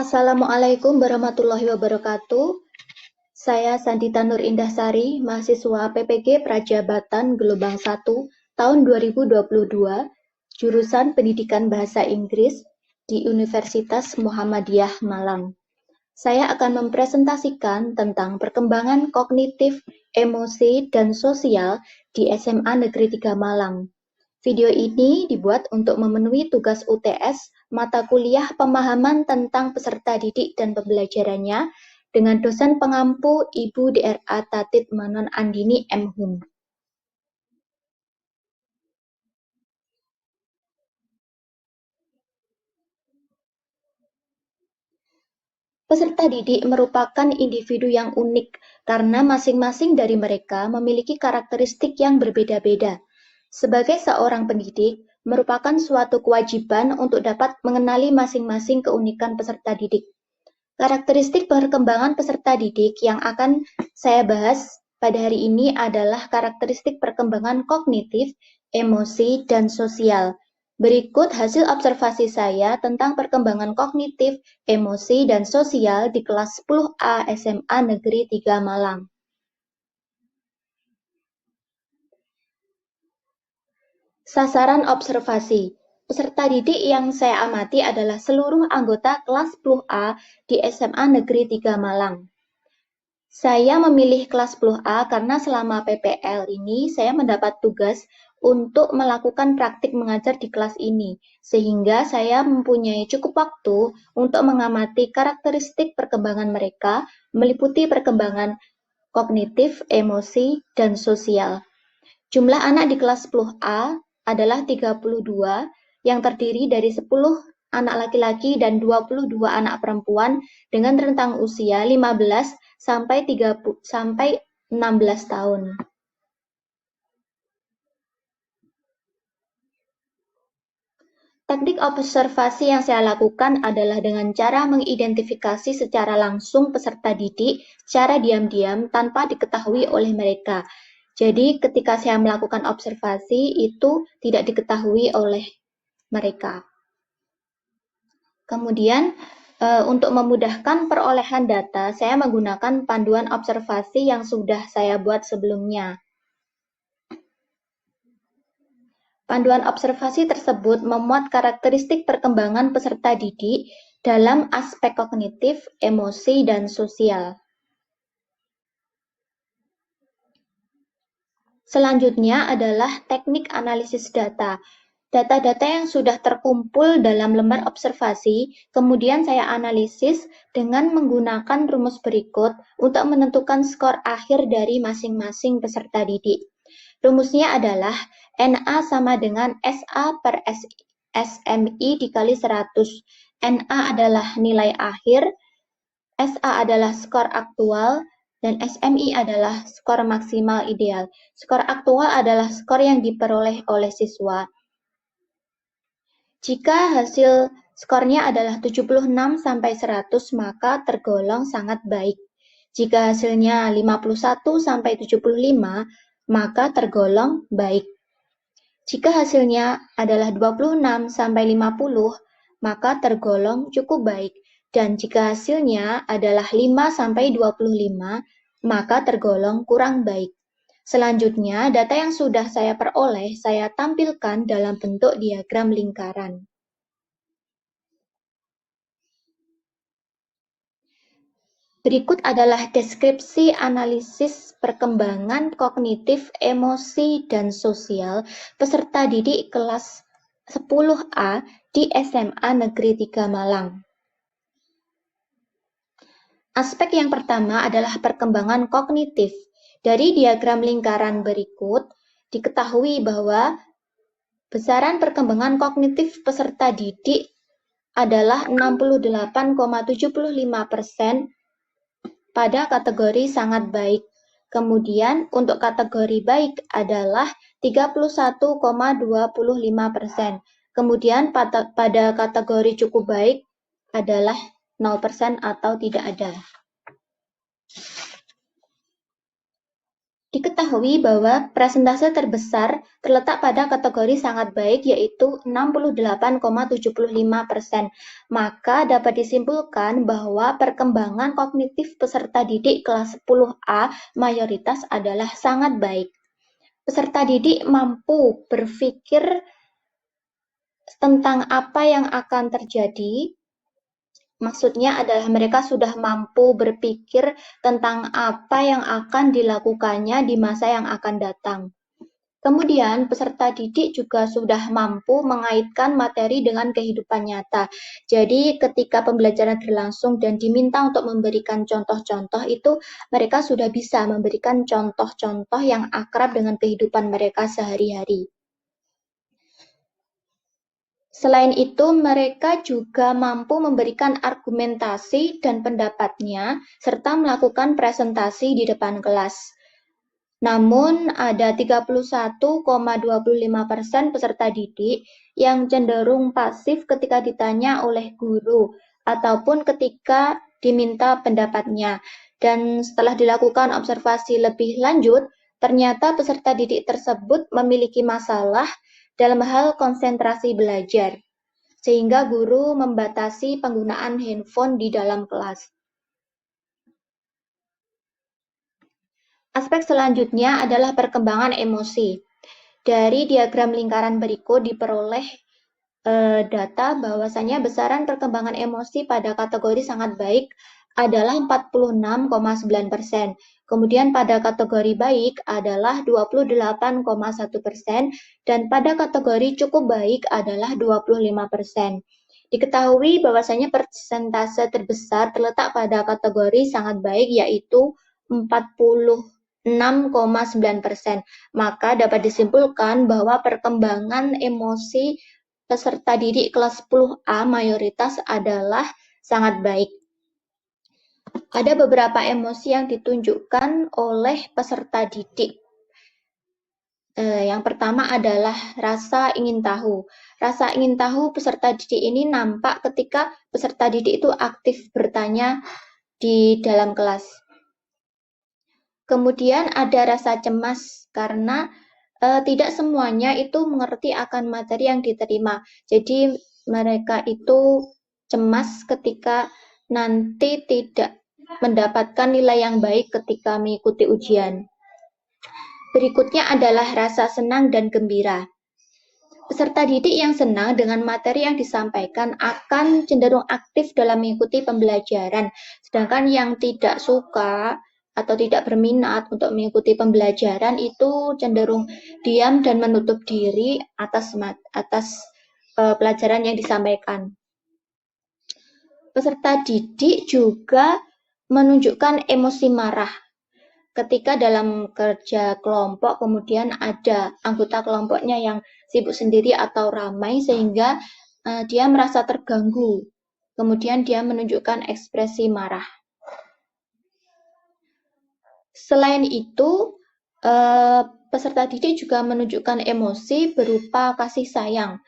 Assalamualaikum warahmatullahi wabarakatuh. Saya Sandita Nur Indahsari, mahasiswa PPG Prajabatan Gelombang 1 tahun 2022, jurusan Pendidikan Bahasa Inggris di Universitas Muhammadiyah Malang. Saya akan mempresentasikan tentang perkembangan kognitif, emosi, dan sosial di SMA Negeri 3 Malang. Video ini dibuat untuk memenuhi tugas UTS mata kuliah pemahaman tentang peserta didik dan pembelajarannya dengan dosen pengampu Ibu DRA Tatit Manon Andini M. Hum. Peserta didik merupakan individu yang unik karena masing-masing dari mereka memiliki karakteristik yang berbeda-beda. Sebagai seorang pendidik, merupakan suatu kewajiban untuk dapat mengenali masing-masing keunikan peserta didik. Karakteristik perkembangan peserta didik yang akan saya bahas pada hari ini adalah karakteristik perkembangan kognitif, emosi, dan sosial. Berikut hasil observasi saya tentang perkembangan kognitif, emosi, dan sosial di kelas 10A SMA Negeri 3 Malang. Sasaran observasi. Peserta didik yang saya amati adalah seluruh anggota kelas 10A di SMA Negeri 3 Malang. Saya memilih kelas 10A karena selama PPL ini saya mendapat tugas untuk melakukan praktik mengajar di kelas ini, sehingga saya mempunyai cukup waktu untuk mengamati karakteristik perkembangan mereka, meliputi perkembangan kognitif, emosi, dan sosial. Jumlah anak di kelas 10A adalah 32 yang terdiri dari 10 anak laki-laki dan 22 anak perempuan dengan rentang usia 15 sampai 16 tahun. Teknik observasi yang saya lakukan adalah dengan cara mengidentifikasi secara langsung peserta didik secara diam-diam tanpa diketahui oleh mereka. Jadi ketika saya melakukan observasi itu tidak diketahui oleh mereka. Kemudian untuk memudahkan perolehan data, saya menggunakan panduan observasi yang sudah saya buat sebelumnya. Panduan observasi tersebut memuat karakteristik perkembangan peserta didik dalam aspek kognitif, emosi, dan sosial. Selanjutnya adalah teknik analisis data. Data-data yang sudah terkumpul dalam lembar observasi, kemudian saya analisis dengan menggunakan rumus berikut untuk menentukan skor akhir dari masing-masing peserta didik. Rumusnya adalah NA sama dengan SA per SMI dikali 100. NA adalah nilai akhir, SA adalah skor aktual, dan SMI adalah skor maksimal ideal. Skor aktual adalah skor yang diperoleh oleh siswa. Jika hasil skornya adalah 76 sampai 100, maka tergolong sangat baik. Jika hasilnya 51 sampai 75, maka tergolong baik. Jika hasilnya adalah 26 sampai 50, maka tergolong cukup baik. Dan jika hasilnya adalah 5 sampai 25, maka tergolong kurang baik. Selanjutnya, data yang sudah saya peroleh saya tampilkan dalam bentuk diagram lingkaran. Berikut adalah deskripsi analisis perkembangan kognitif, emosi, dan sosial peserta didik kelas 10A di SMA Negeri 3 Malang. Aspek yang pertama adalah perkembangan kognitif. Dari diagram lingkaran berikut, diketahui bahwa besaran perkembangan kognitif peserta didik adalah 68,75% pada kategori sangat baik. Kemudian untuk kategori baik adalah 31,25%. Kemudian pada kategori cukup baik adalah 0% atau tidak ada. Diketahui bahwa persentase terbesar terletak pada kategori sangat baik, yaitu 68,75%. Maka dapat disimpulkan bahwa perkembangan kognitif peserta didik kelas 10A mayoritas adalah sangat baik. Peserta didik mampu berpikir tentang apa yang akan terjadi. Maksudnya adalah mereka sudah mampu berpikir tentang apa yang akan dilakukannya di masa yang akan datang. Kemudian, peserta didik juga sudah mampu mengaitkan materi dengan kehidupan nyata. Jadi, ketika pembelajaran berlangsung dan diminta untuk memberikan contoh-contoh, itu mereka sudah bisa memberikan contoh-contoh yang akrab dengan kehidupan mereka sehari-hari. Selain itu, mereka juga mampu memberikan argumentasi dan pendapatnya, serta melakukan presentasi di depan kelas. Namun, ada 31,25% peserta didik yang cenderung pasif ketika ditanya oleh guru, ataupun ketika diminta pendapatnya. Dan setelah dilakukan observasi lebih lanjut, ternyata peserta didik tersebut memiliki masalah dalam hal konsentrasi belajar, sehingga guru membatasi penggunaan handphone di dalam kelas. Aspek selanjutnya adalah perkembangan emosi. Dari diagram lingkaran berikut diperoleh data bahwasanya besaran perkembangan emosi pada kategori sangat baik adalah 46,9%. Kemudian pada kategori baik adalah 28,1% dan pada kategori cukup baik adalah 25%. Diketahui bahwasanya persentase terbesar terletak pada kategori sangat baik, yaitu 46,9%. Maka dapat disimpulkan bahwa perkembangan emosi peserta didik kelas 10A mayoritas adalah sangat baik. Ada beberapa emosi yang ditunjukkan oleh peserta didik. Yang pertama adalah rasa ingin tahu. Rasa ingin tahu peserta didik ini nampak ketika peserta didik itu aktif bertanya di dalam kelas. Kemudian ada rasa cemas karena tidak semuanya itu mengerti akan materi yang diterima. Jadi mereka itu cemas ketika nanti tidak mendapatkan nilai yang baik ketika mengikuti ujian. Berikutnya adalah rasa senang dan gembira. Peserta didik yang senang dengan materi yang disampaikan akan cenderung aktif dalam mengikuti pembelajaran, sedangkan yang tidak suka atau tidak berminat untuk mengikuti pembelajaran itu cenderung diam dan menutup diri atas pelajaran yang disampaikan. Peserta didik juga menunjukkan emosi marah ketika dalam kerja kelompok kemudian ada anggota kelompoknya yang sibuk sendiri atau ramai sehingga dia merasa terganggu. Kemudian dia menunjukkan ekspresi marah. Selain itu, peserta didik juga menunjukkan emosi berupa kasih sayang.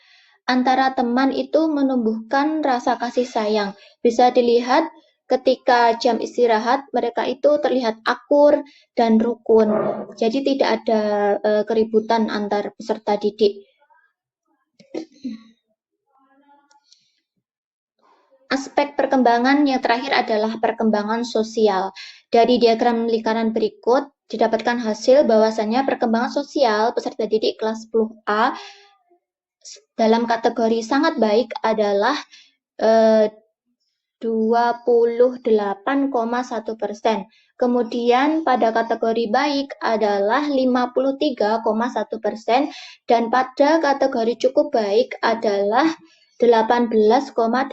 Antara teman itu menumbuhkan rasa kasih sayang. Bisa dilihat ketika jam istirahat, mereka itu terlihat akur dan rukun. Jadi tidak ada keributan antar peserta didik. Aspek perkembangan yang terakhir adalah perkembangan sosial. Dari diagram lingkaran berikut, didapatkan hasil bahwasannya perkembangan sosial peserta didik kelas 10A dalam kategori sangat baik adalah 28,1%. Kemudian pada kategori baik adalah 53,1% dan pada kategori cukup baik adalah 18,8%.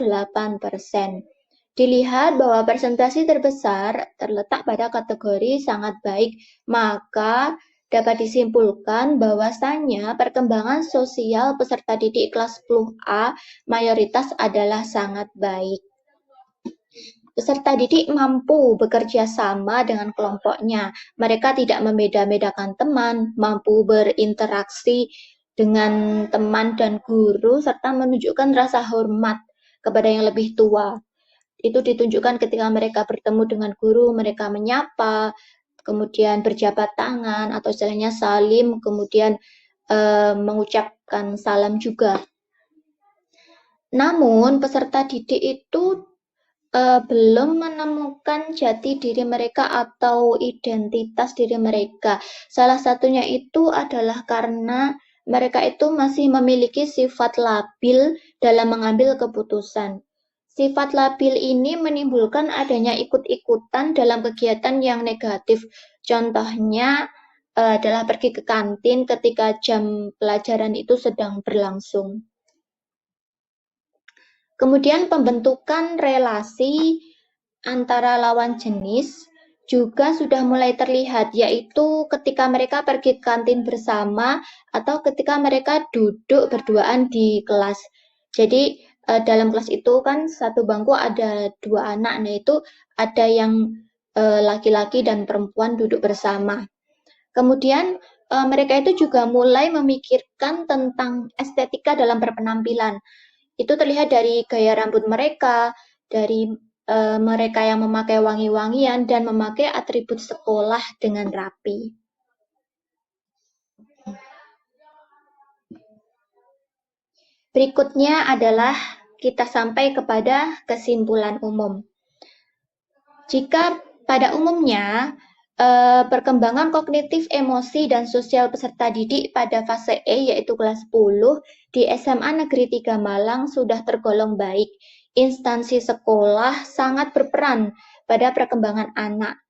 Dilihat bahwa persentase terbesar terletak pada kategori sangat baik, maka dapat disimpulkan bahwasannya perkembangan sosial peserta didik kelas 10A mayoritas adalah sangat baik. Peserta didik mampu bekerja sama dengan kelompoknya. Mereka tidak membeda-bedakan teman, mampu berinteraksi dengan teman dan guru, serta menunjukkan rasa hormat kepada yang lebih tua. Itu ditunjukkan ketika mereka bertemu dengan guru, mereka menyapa, kemudian berjabat tangan atau istilahnya salim, kemudian mengucapkan salam juga. Namun peserta didik itu belum menemukan jati diri mereka atau identitas diri mereka. Salah satunya itu adalah karena mereka itu masih memiliki sifat labil dalam mengambil keputusan. Sifat labil ini menimbulkan adanya ikut-ikutan dalam kegiatan yang negatif. Contohnya adalah pergi ke kantin ketika jam pelajaran itu sedang berlangsung. Kemudian pembentukan relasi antara lawan jenis juga sudah mulai terlihat, yaitu ketika mereka pergi ke kantin bersama atau ketika mereka duduk berduaan di kelas. Jadi dalam kelas itu kan satu bangku ada 2 anak, nah itu ada yang laki-laki dan perempuan duduk bersama. Kemudian mereka itu juga mulai memikirkan tentang estetika dalam berpenampilan. Itu terlihat dari gaya rambut mereka, dari mereka yang memakai wangi-wangian dan memakai atribut sekolah dengan rapi. Berikutnya adalah kita sampai kepada kesimpulan umum. Jika pada umumnya perkembangan kognitif, emosi, dan sosial peserta didik pada fase E yaitu kelas 10 di SMA Negeri 3 Malang sudah tergolong baik. Instansi sekolah sangat berperan pada perkembangan anak.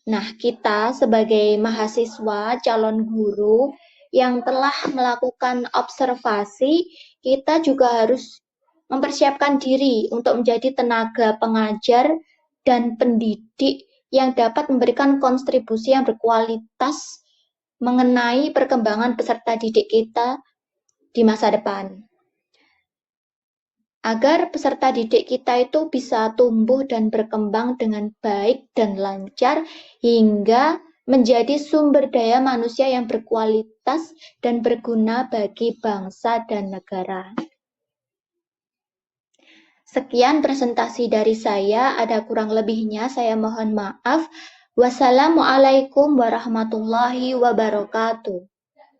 Nah, kita sebagai mahasiswa, calon guru yang telah melakukan observasi, kita juga harus mempersiapkan diri untuk menjadi tenaga pengajar dan pendidik yang dapat memberikan kontribusi yang berkualitas mengenai perkembangan peserta didik kita di masa depan. Agar peserta didik kita itu bisa tumbuh dan berkembang dengan baik dan lancar hingga menjadi sumber daya manusia yang berkualitas dan berguna bagi bangsa dan negara. Sekian presentasi dari saya, ada kurang lebihnya saya mohon maaf. Wassalamualaikum warahmatullahi wabarakatuh.